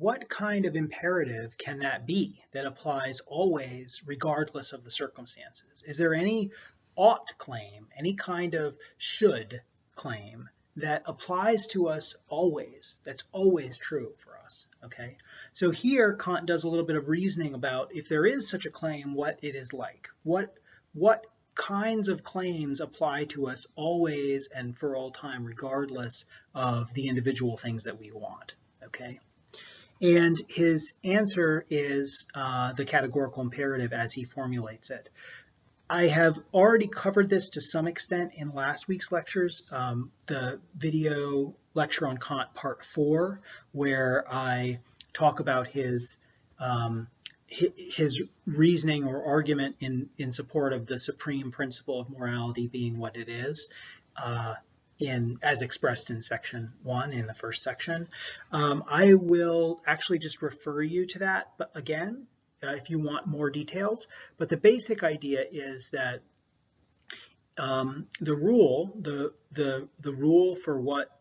what kind of imperative can that be that applies always regardless of the circumstances? Is there any ought claim, any kind of should claim that applies to us always, that's always true for us? Okay, so here Kant does a little bit of reasoning about if there is such a claim, what it is like. What kinds of claims apply to us always and for all time, regardless of the individual things that we want. Okay. And his answer is the categorical imperative as he formulates it. I have already covered this to some extent in last week's lectures, the video lecture on Kant part 4, where I talk about his reasoning or argument in support of the supreme principle of morality being what it is, as expressed in section 1 in the first section. I will actually just refer you to that, but again, if you want more details. But the basic idea is that the rule for what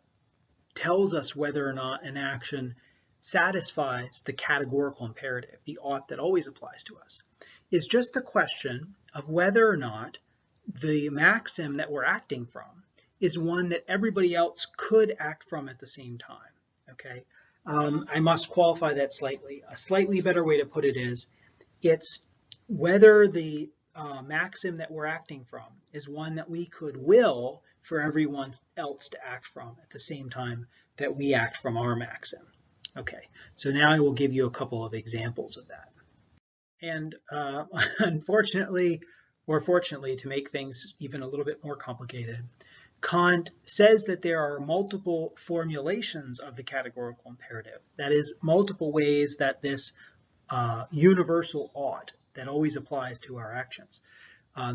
tells us whether or not an action satisfies the categorical imperative, the ought that always applies to us, is just the question of whether or not the maxim that we're acting from is one that everybody else could act from at the same time. Okay, I must qualify that slightly. A slightly better way to put it is, it's whether the maxim that we're acting from is one that we could will for everyone else to act from at the same time that we act from our maxim. Okay, so now I will give you a couple of examples of that. And unfortunately, or fortunately, to make things even a little bit more complicated, Kant says that there are multiple formulations of the categorical imperative. That is, multiple ways that this universal ought that always applies to our actions,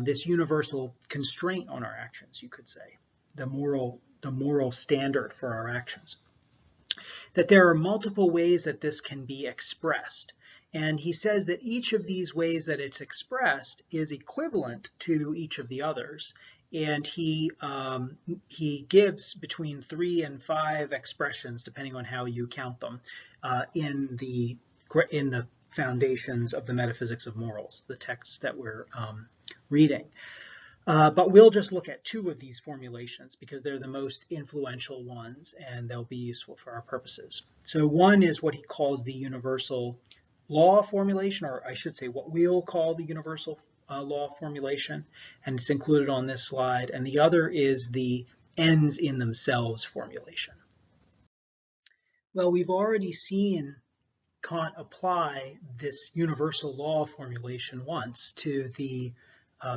this universal constraint on our actions, you could say, the moral standard for our actions, that there are multiple ways that this can be expressed. And he says that each of these ways that it's expressed is equivalent to each of the others. And he gives between 3 and 5 expressions, depending on how you count them, in the Foundations of the Metaphysics of Morals, the text that we're reading. But we'll just look at 2 of these formulations because they're the most influential ones and they'll be useful for our purposes. So one is what he calls the Universal Law Formulation, or I should say what we'll call the Universal Law Formulation, and it's included on this slide. And the other is the ends in themselves formulation. Well, we've already seen Kant apply this universal law formulation once to the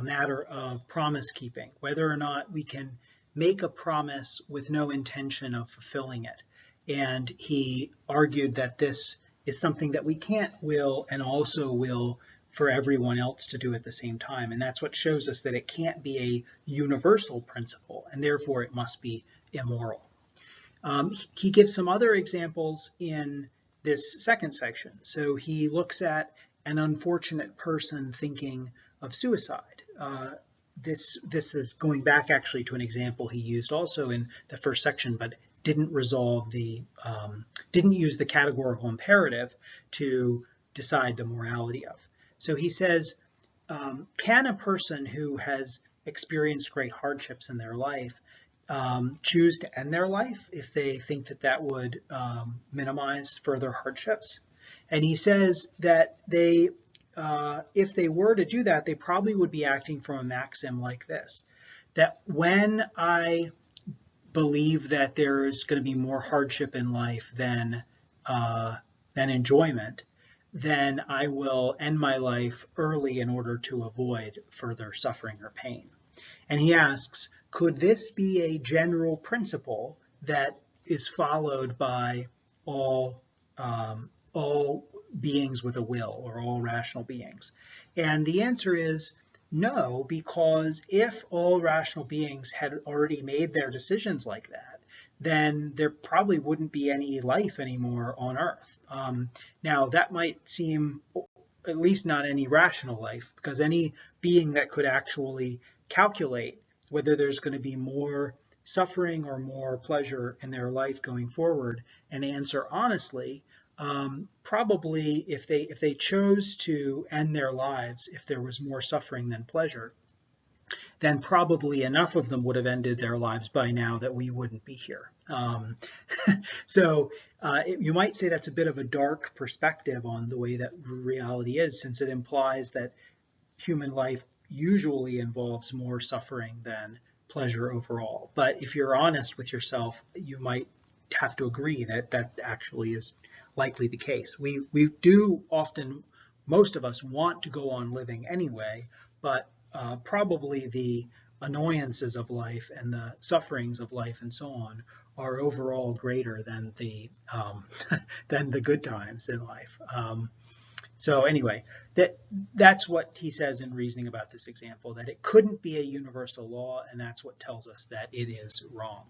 matter of promise keeping, whether or not we can make a promise with no intention of fulfilling it. And he argued that this is something that we can't will and also will for everyone else to do at the same time. And that's what shows us that it can't be a universal principle, and therefore it must be immoral. He gives some other examples in this second section. So he looks at an unfortunate person thinking of suicide. This is going back actually to an example he used also in the first section, but didn't resolve didn't use the categorical imperative to decide the morality of. So he says, can a person who has experienced great hardships in their life choose to end their life if they think that that would minimize further hardships? And he says that if they were to do that, they probably would be acting from a maxim like this, that when I believe that there's going to be more hardship in life than enjoyment, then I will end my life early in order to avoid further suffering or pain. And he asks, could this be a general principle that is followed by all beings with a will, or all rational beings? And the answer is no, because if all rational beings had already made their decisions like that, then there probably wouldn't be any life anymore on Earth. Now, that might seem, at least not any rational life, because any being that could actually calculate whether there's going to be more suffering or more pleasure in their life going forward and answer honestly, probably if they chose to end their lives, if there was more suffering than pleasure, then probably enough of them would have ended their lives by now that we wouldn't be here. So you might say that's a bit of a dark perspective on the way that reality is, since it implies that human life usually involves more suffering than pleasure overall. But if you're honest with yourself, you might have to agree that that actually is likely the case. We do often, most of us want to go on living anyway, but probably the annoyances of life and the sufferings of life and so on are overall greater than the than the good times in life. So anyway, that's what he says in reasoning about this example, that it couldn't be a universal law, and that's what tells us that it is wrong.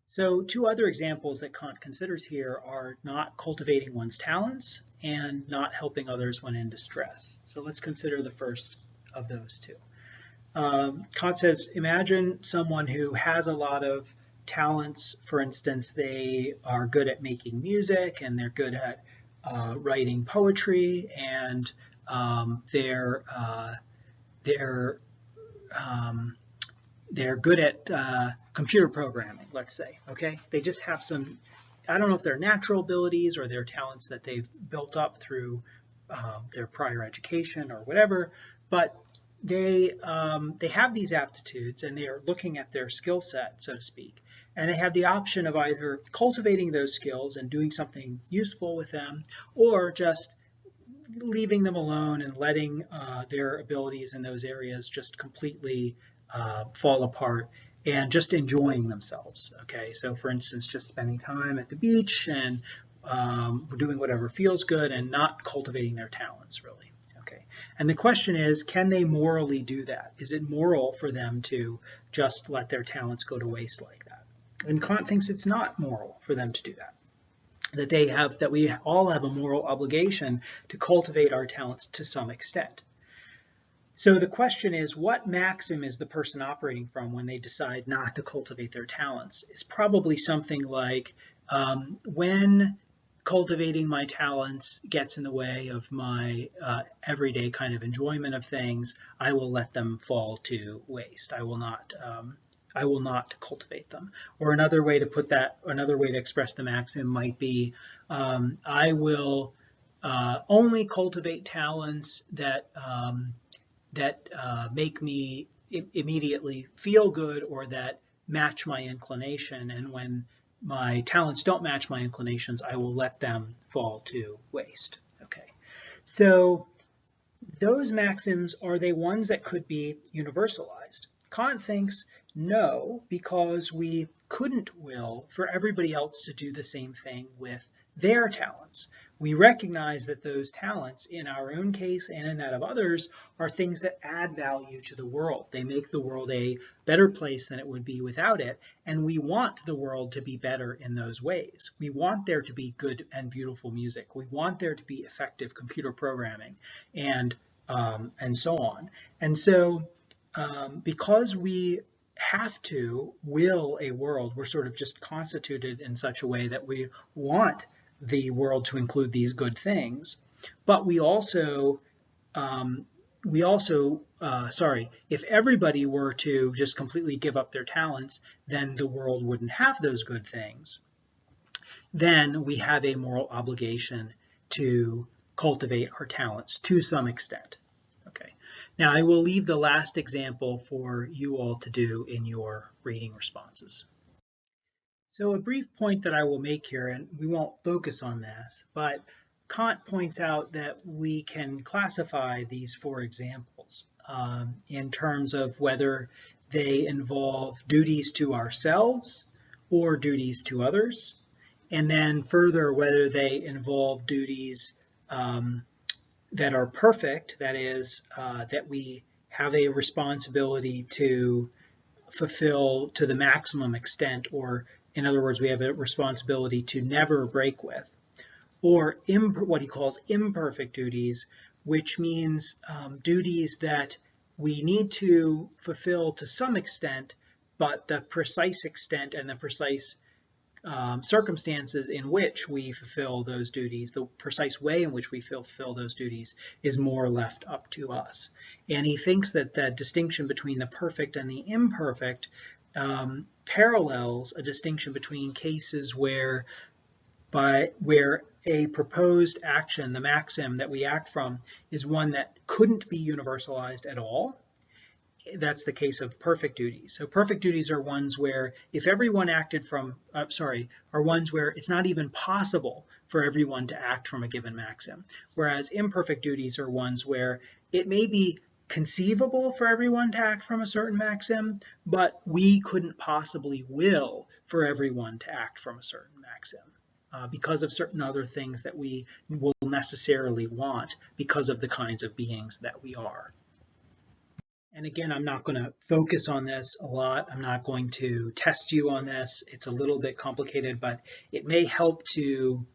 So two other examples that Kant considers here are not cultivating one's talents and not helping others when in distress. So let's consider the first of those two. Kant says, imagine someone who has a lot of talents. For instance, they are good at making music and they're good at writing poetry, and they're good at computer programming, let's say, okay? They just have some, I don't know if they're natural abilities or they're talents that they've built up through their prior education or whatever, but they have these aptitudes and they are looking at their skill set, so to speak, and they have the option of either cultivating those skills and doing something useful with them, or just leaving them alone and letting their abilities in those areas just completely fall apart and just enjoying themselves. Okay, so for instance, just spending time at the beach and doing whatever feels good and not cultivating their talents really. Okay, and the question is, can they morally do that? Is it moral for them to just let their talents go to waste like that? And Kant thinks it's not moral for them to do that. That we all have a moral obligation to cultivate our talents to some extent. So the question is, what maxim is the person operating from when they decide not to cultivate their talents? It's probably something like, when cultivating my talents gets in the way of my everyday kind of enjoyment of things, I will let them fall to waste. I will not cultivate them. Or another way to put that, another way to express the maxim might be, I will only cultivate talents that make me immediately feel good or that match my inclination. And when my talents don't match my inclinations, I will let them fall to waste. Okay, so those maxims, are they ones that could be universalized? Kant thinks no, because we couldn't will for everybody else to do the same thing with their talents. We recognize that those talents, in our own case and in that of others, are things that add value to the world. They make the world a better place than it would be without it, and we want the world to be better in those ways. We want there to be good and beautiful music. We want there to be effective computer programming, and so on. And so because we have to will a world, we're sort of just constituted in such a way that we want the world to include these good things, but we also, if everybody were to just completely give up their talents, then the world wouldn't have those good things. Then we have a moral obligation to cultivate our talents to some extent. Okay. Now I will leave the last example for you all to do in your reading responses. So a brief point that I will make here, and we won't focus on this, but Kant points out that we can classify these four examples in terms of whether they involve duties to ourselves or duties to others, and then further whether they involve duties that are perfect, that is, that we have a responsibility to fulfill to the maximum extent, or in other words, we have a responsibility to never break with, or what he calls imperfect duties, which means duties that we need to fulfill to some extent, but the precise extent and the precise circumstances in which we fulfill those duties, the precise way in which we fulfill those duties, is more left up to us. And he thinks that the distinction between the perfect and the imperfect parallels a distinction between cases where a proposed action, the maxim that we act from, is one that couldn't be universalized at all. That's the case of perfect duties. So perfect duties are ones where if everyone acted from, are ones where it's not even possible for everyone to act from a given maxim. Whereas imperfect duties are ones where it may be conceivable for everyone to act from a certain maxim, but we couldn't possibly will for everyone to act from a certain maxim because of certain other things that we will necessarily want because of the kinds of beings that we are. And again, I'm not going to focus on this a lot. I'm not going to test you on this. It's a little bit complicated, but it may help to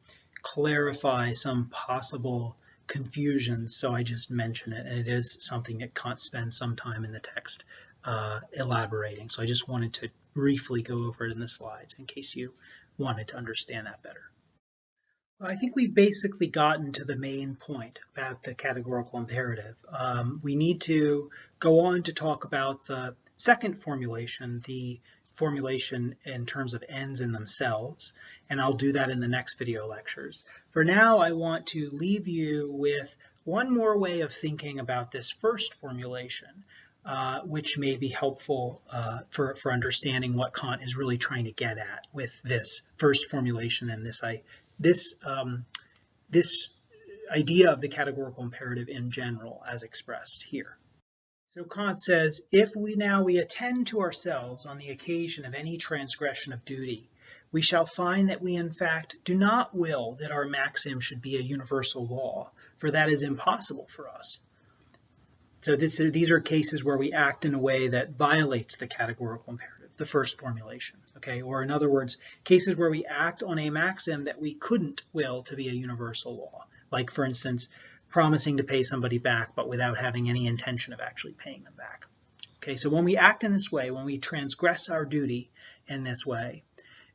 clarify some possible confusions. So I just mention it, and it is something that Kant spends some time in the text elaborating. So I just wanted to briefly go over it in the slides in case you wanted to understand that better. I think we've basically gotten to the main point about the categorical imperative. We need to go on to talk about the second formulation, the formulation in terms of ends in themselves, and I'll do that in the next video lectures. For now, I want to leave you with one more way of thinking about this first formulation, which may be helpful for understanding what Kant is really trying to get at with this first formulation and this idea of the categorical imperative in general as expressed here. So Kant says, if we attend to ourselves on the occasion of any transgression of duty, we shall find that we in fact do not will that our maxim should be a universal law, for that is impossible for us. So these are cases where we act in a way that violates the categorical imperative, the first formulation, okay? Or in other words, cases where we act on a maxim that we couldn't will to be a universal law, like for instance, promising to pay somebody back but without having any intention of actually paying them back. Okay, so when we act in this way, when we transgress our duty in this way,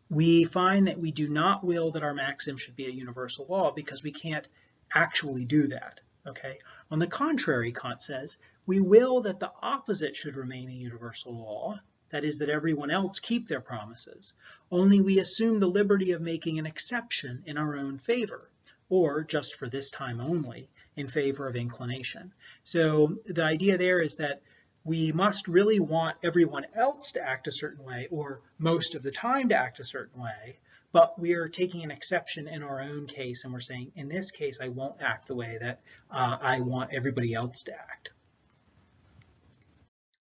we find that we do not will that our maxim should be a universal law because we can't actually do that. Okay. On the contrary, Kant says, we will that the opposite should remain a universal law, that is, that everyone else keep their promises, only we assume the liberty of making an exception in our own favor, or just for this time only, in favor of inclination. So the idea there is that we must really want everyone else to act a certain way, or most of the time to act a certain way, but we are taking an exception in our own case, and we're saying, in this case, I won't act the way that I want everybody else to act.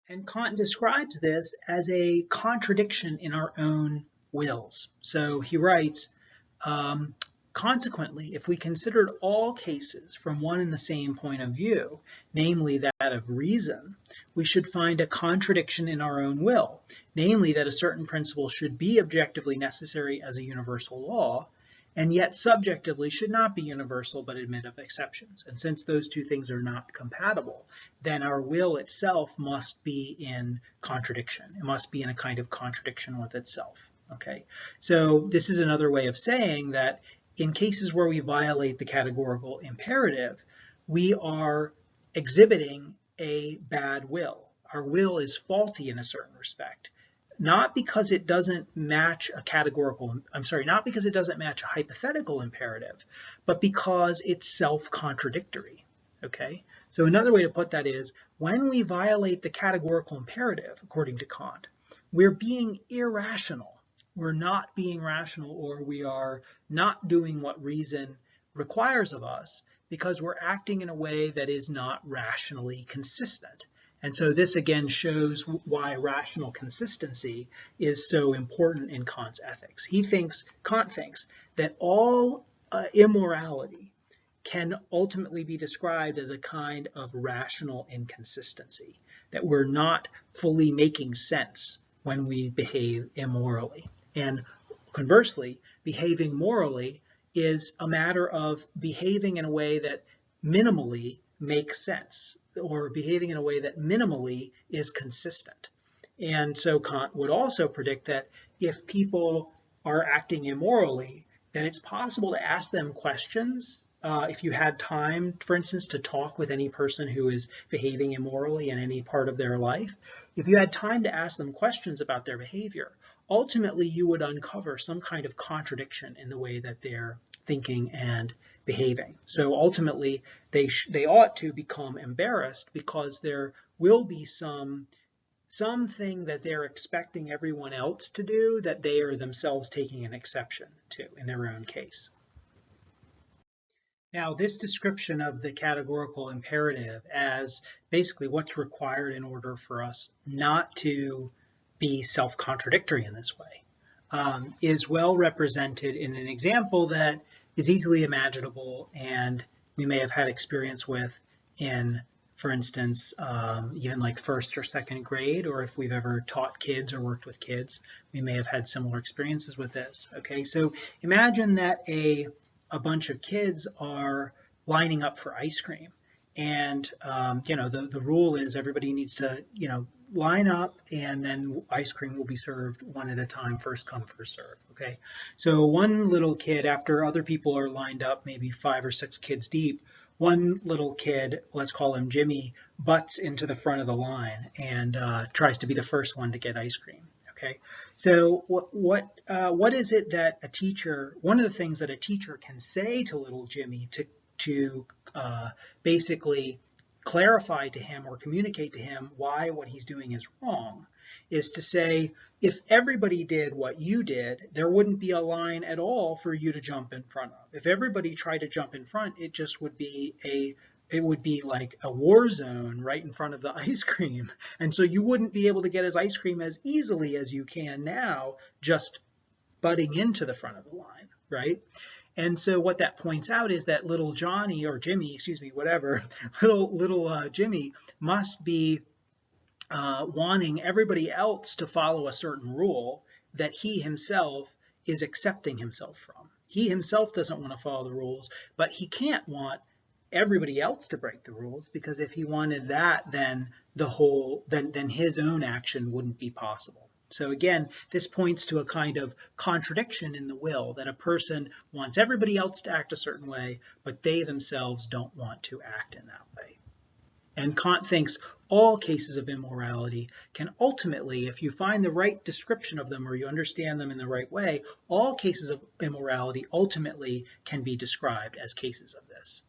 And Kant describes this as a contradiction in our own wills. So he writes, consequently, if we considered all cases from one and the same point of view, namely that of reason, we should find a contradiction in our own will, namely that a certain principle should be objectively necessary as a universal law, and yet subjectively should not be universal but admit of exceptions. And since those two things are not compatible, then our will itself must be in contradiction. It must be in a kind of contradiction with itself. Okay, so this is another way of saying that in cases where we violate the categorical imperative, we are exhibiting a bad will. Our will is faulty in a certain respect, not because it doesn't match a not because it doesn't match a hypothetical imperative, but because it's self-contradictory. Okay, so another way to put that is, when we violate the categorical imperative, according to Kant, we're being irrational. We're not being rational, or we are not doing what reason requires of us because we're acting in a way that is not rationally consistent. And so this again shows why rational consistency is so important in Kant's ethics. Kant thinks that all immorality can ultimately be described as a kind of rational inconsistency, that we're not fully making sense when we behave immorally. And conversely, behaving morally is a matter of behaving in a way that minimally makes sense, or behaving in a way that minimally is consistent. And so Kant would also predict that if people are acting immorally, then it's possible to ask them questions. If you had time, for instance, to talk with any person who is behaving immorally in any part of their life, if you had time to ask them questions about their behavior, ultimately you would uncover some kind of contradiction in the way that they're thinking and behaving. So ultimately, they ought to become embarrassed because there will be something that they're expecting everyone else to do that they are themselves taking an exception to in their own case. Now, this description of the categorical imperative as basically what's required in order for us not to be self-contradictory in this way is well represented in an example that is easily imaginable and we may have had experience with in, for instance, even like first or second grade, or if we've ever taught kids or worked with kids, we may have had similar experiences with this. Okay, so imagine that a bunch of kids are lining up for ice cream, and the rule is everybody needs to line up, and then ice cream will be served one at a time, first come, first serve. Okay, so one little kid, after other people are lined up, maybe 5 or 6 kids deep, one little kid, let's call him Jimmy, butts into the front of the line and tries to be the first one to get ice cream. Okay, so what is it that a teacher? One of the things that a teacher can say to little Jimmy to basically clarify to him or communicate to him why what he's doing is wrong is to say, if everybody did what you did, there wouldn't be a line at all for you to jump in front of. If everybody tried to jump in front, it just would be like a war zone right in front of the ice cream. And so you wouldn't be able to get his ice cream as easily as you can now, just butting into the front of the line, right? And so what that points out is that little Johnny, or Jimmy, excuse me, whatever, little Jimmy must be wanting everybody else to follow a certain rule that he himself is accepting himself from. He himself doesn't want to follow the rules, but he can't want everybody else to break the rules, because if he wanted that, then then his own action wouldn't be possible. So again, this points to a kind of contradiction in the will, that a person wants everybody else to act a certain way, but they themselves don't want to act in that way. And Kant thinks all cases of immorality can ultimately, if you find the right description of them or you understand them in the right way, all cases of immorality ultimately can be described as cases of this.